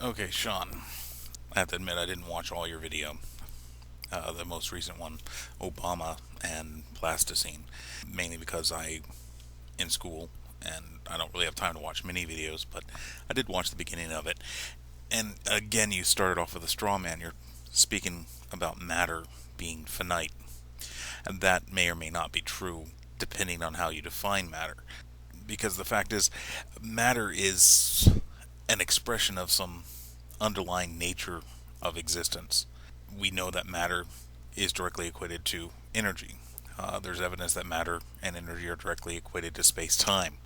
Okay, Shawn, I have to admit I didn't watch all your video. The most recent one, Obama and plasticine, mainly because in school and I don't really have time to watch many videos, but I did watch the beginning of it. And again, you started off with a straw man. You're speaking about matter being finite, and that may or may not be true depending on how you define matter. Because the fact is, matter is an expression of some underlying nature of existence. We know that matter is directly equated to energy. There's evidence that matter and energy are directly equated to space time.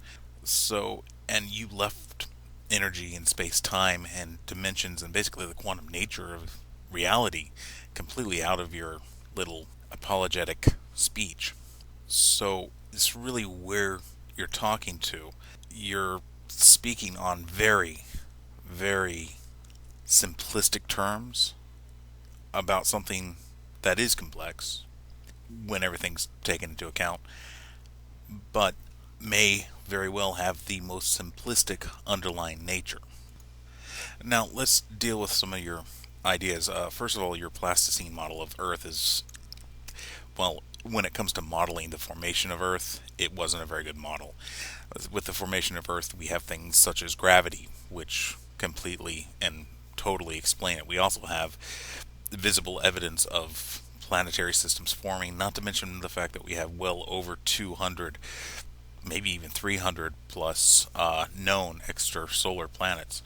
So, and you left energy and space time and dimensions and basically the quantum nature of reality completely out of your little apologetic speech. So, it's really where you're talking to. You're speaking on very, very simplistic terms about something that is complex when everything's taken into account, but may very well have the most simplistic underlying nature. Now, let's deal with some of your ideas. First of all, your plasticine model of Earth is, well, when it comes to modeling the formation of Earth, it wasn't a very good model. With the formation of Earth, we have things such as gravity, which completely and totally explain it. We also have visible evidence of planetary systems forming, not to mention the fact that we have well over 200, maybe even 300 plus known extrasolar planets.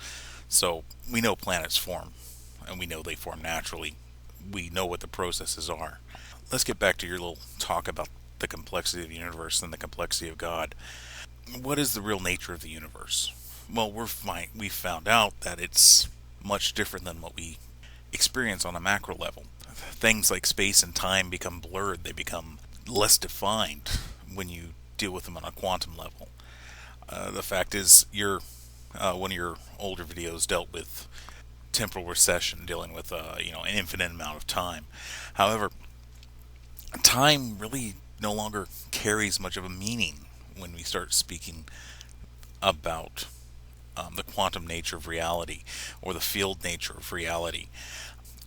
So we know planets form, and we know they form naturally. We know what the processes are. Let's get back to your little talk about the complexity of the universe and the complexity of God. What is the real nature of the universe? Well, we found out that it's much different than what we experience on a macro level. Things like space and time become blurred, they become less defined when you deal with them on a quantum level. The fact is, one of your older videos dealt with temporal recession, dealing with an infinite amount of time. However, time really no longer carries much of a meaning when we start speaking about the quantum nature of reality or the field nature of reality.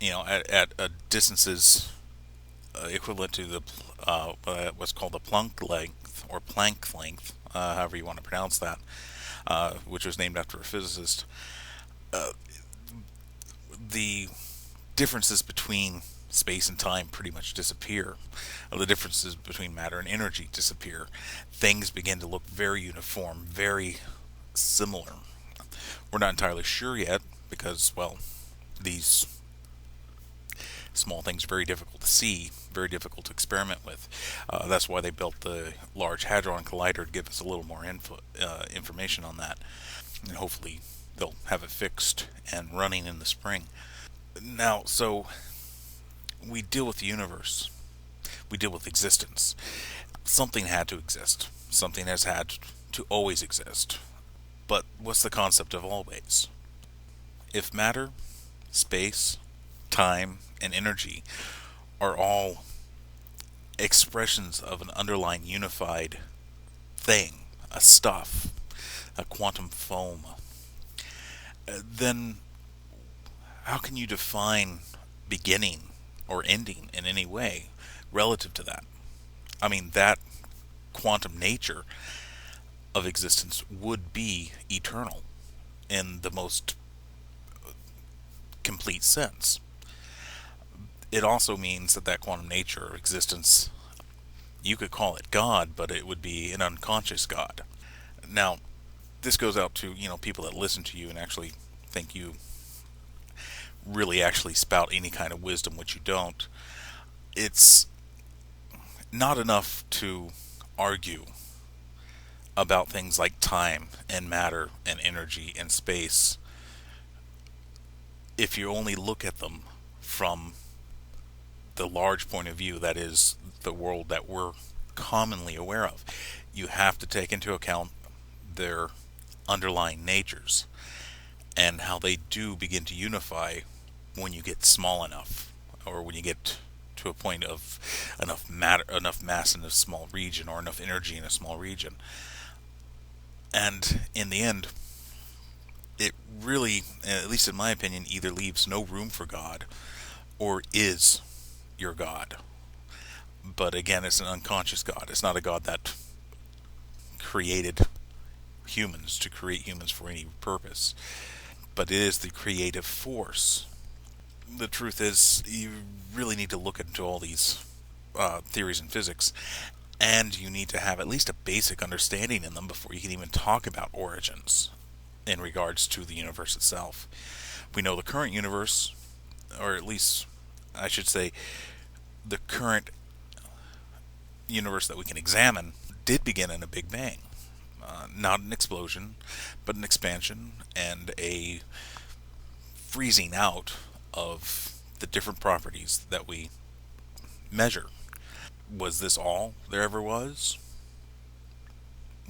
At distances equivalent to the what's called the Planck length or Planck length, however you want to pronounce that, which was named after a physicist. Uh, the differences between space and time pretty much disappear. The differences between matter and energy disappear. Things begin to look very uniform, very similar. We're not entirely sure yet because, well, these small things are very difficult to see, very difficult to experiment with. That's why they built the Large Hadron Collider to give us a little more information on that. And hopefully they'll have it fixed and running in the spring. Now, so we deal with the universe. We deal with existence. Something had to exist. Something has had to always exist. But what's the concept of always? If matter, space, time, and energy are all expressions of an underlying unified thing, a stuff, a quantum foam, then how can you define beginning or ending in any way relative to that? I mean, that quantum nature of existence would be eternal in the most complete sense. It also means that quantum nature of existence, you could call it God, but it would be an unconscious God. Now, this goes out to, people that listen to you and actually think you really actually spout any kind of wisdom, which you don't. It's not enough to argue about things like time and matter and energy and space if you only look at them from the large point of view that is the world that we're commonly aware of. You have to take into account their underlying natures and how they do begin to unify when you get small enough, or when you get to a point of enough matter, enough mass in a small region, or enough energy in a small region. And in the end, it really, at least in my opinion, either leaves no room for God or is your God. But again, it's an unconscious God. It's not a God that created humans to create humans for any purpose, but it is the creative force. The truth is, you really need to look into all these theories in physics, and you need to have at least a basic understanding in them before you can even talk about origins in regards to the universe itself. We know the current universe, or at least I should say, the current universe that we can examine, did begin in a Big Bang. Not an explosion, but an expansion and a freezing out of the different properties that we measure. Was this all there ever was?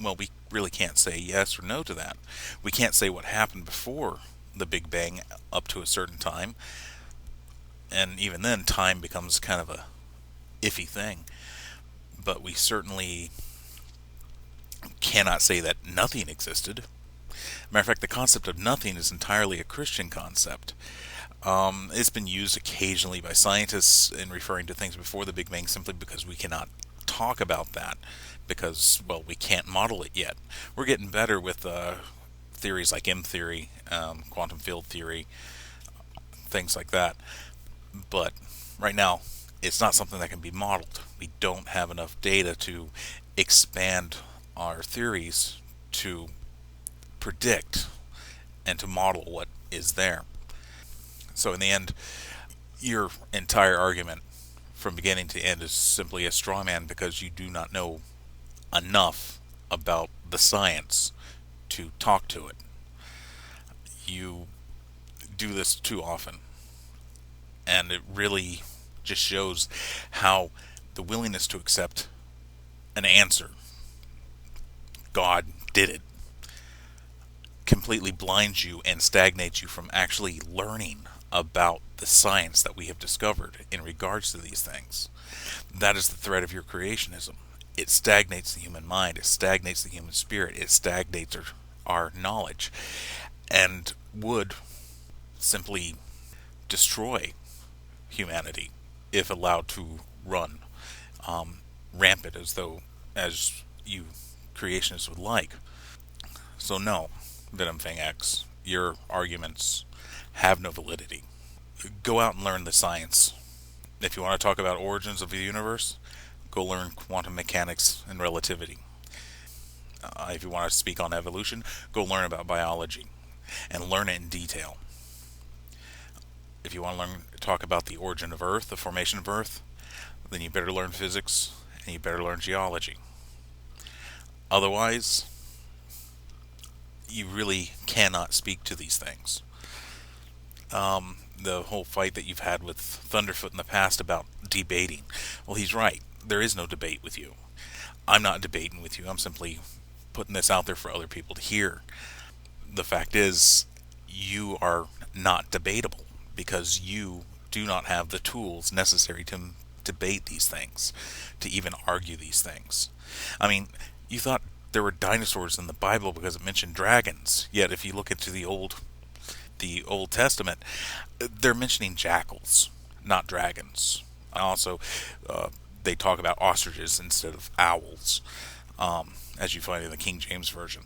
Well, we really can't say yes or no to that. We can't say what happened before the Big Bang up to a certain time, and even then, time becomes kind of a iffy thing. But we certainly cannot say that nothing existed. Matter of fact, the concept of nothing is entirely a Christian concept. It's been used occasionally by scientists in referring to things before the Big Bang simply because we cannot talk about that because, well, we can't model it yet. We're getting better with theories like M theory, quantum field theory, things like that. But right now, it's not something that can be modeled. We don't have enough data to expand our theories to predict and to model what is there. So in the end, your entire argument from beginning to end is simply a straw man because you do not know enough about the science to talk to it. You do this too often, and it really just shows how the willingness to accept an answer, God did it, completely blinds you and stagnates you from actually learning about the science that we have discovered in regards to these things. That is the threat of your creationism. It stagnates the human mind, it stagnates the human spirit, it stagnates our knowledge, and would simply destroy humanity if allowed to run rampant as you creationists would like. So no, Venom Fang X, your arguments have no validity. Go out and learn the science. If you want to talk about origins of the universe, go learn quantum mechanics and relativity. If you want to speak on evolution, go learn about biology and learn it in detail. If you want to talk about the origin of Earth, the formation of Earth, then you better learn physics and you better learn geology. Otherwise, you really cannot speak to these things. The whole fight that you've had with Thunderfoot in the past about debating, well, he's right. There is no debate with you. I'm not debating with you. I'm simply putting this out there for other people to hear. The fact is, you are not debatable because you do not have the tools necessary to debate these things, to even argue these things. I mean, you thought there were dinosaurs in the Bible because it mentioned dragons. Yet, if you look into the Old Testament, they're mentioning jackals, not dragons. Also, they talk about ostriches instead of owls, as you find in the King James Version.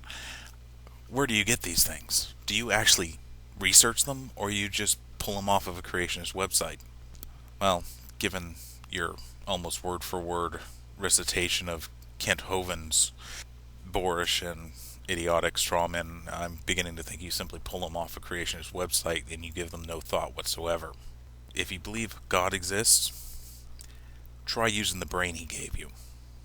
Where do you get these things? Do you actually research them, or you just pull them off of a creationist website? Well, given your almost word-for-word recitation of Kent Hovind's boorish and idiotic strawmen, I'm beginning to think you simply pull them off a creationist website and you give them no thought whatsoever. If you believe God exists, try using the brain he gave you.